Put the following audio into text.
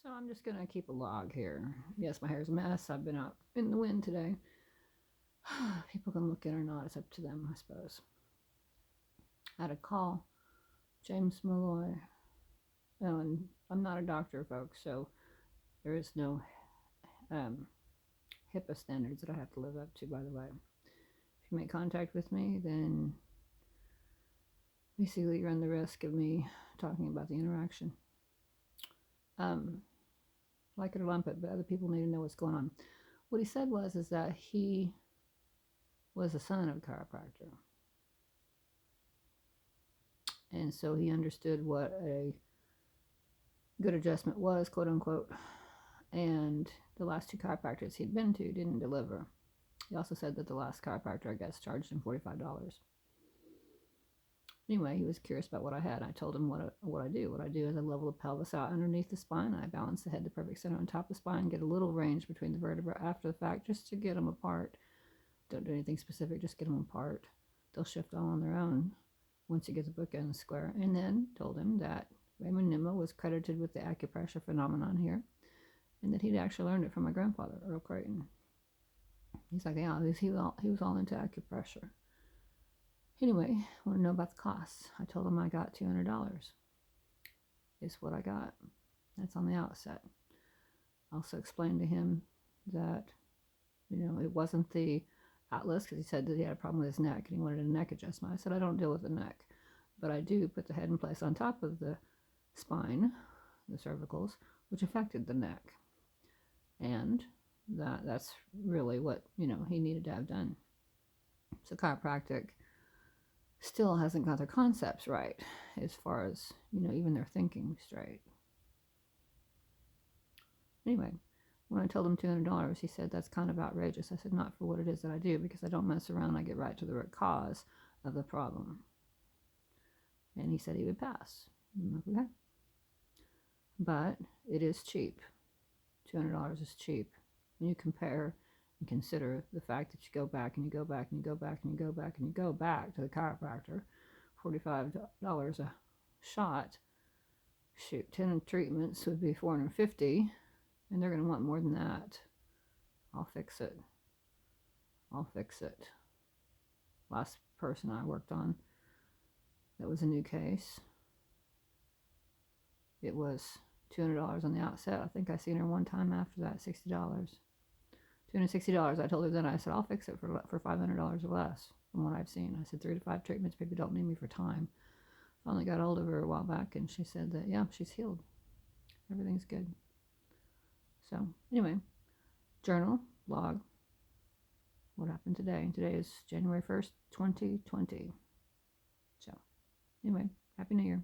So I'm just gonna keep a log here. Yes, my hair's a mess. I've been out in the wind today. People can look in or not. It's up to them, I suppose. I had a call. James Malloy. Oh, and I'm not a doctor, folks, so there is no HIPAA standards that I have to live up to, by the way. If you make contact with me, then basically you run the risk of me talking about the interaction. Like it or lump it, but other people need to know what's going on. What he said is that he was the son of a chiropractor. And so he understood what a good adjustment was, quote unquote. And the last two chiropractors he'd been to didn't deliver. He also said that the last chiropractor, I guess, charged him $45. Anyway, he was curious about what I had. I told him what I do. What I do is I level the pelvis out underneath the spine. I balance the head to perfect center on top of the spine, get a little range between the vertebrae after the fact just to get them apart. Don't do anything specific, just get them apart. They'll shift all on their own once you get the bookend square. And then told him that Raymond Nimmo was credited with the acupressure phenomenon here, and that he'd actually learned it from my grandfather, Earl Creighton. He's like, yeah, he was all into acupressure. Anyway, want to know about the costs. I told him I got $200. Is what I got. That's on the outset. I also explained to him that, it wasn't the Atlas, because he said that he had a problem with his neck and he wanted a neck adjustment. I said, I don't deal with the neck, but I do put the head in place on top of the spine, the cervicals, which affected the neck. And that's really what, he needed to have done. So chiropractic still hasn't got their concepts right as far as, even their thinking straight. Anyway, when I told him $200, he said, that's kind of outrageous. I said, not for what it is that I do, because I don't mess around. I get right to the root cause of the problem. And he said he would pass. I'm like, okay. But it is cheap. $200 is cheap when you compare and consider the fact that you go back and you go back and you go back and you go back and you go back to the chiropractor, $45 a shot. Shoot, 10 treatments would be $450, and they're going to want more than that. I'll fix it. Last person I worked on, that was a new case. It was $200 on the outset. I think I seen her one time after that, $60. $260. I told her then, I said, I'll fix it for $500 or less from what I've seen. I said 3 to 5 treatments. People don't need me for time. Finally got hold of her a while back, and she said that, yeah, she's healed. Everything's good. So anyway, journal, log, what happened today. Today is January 1st, 2020. So anyway, Happy New Year.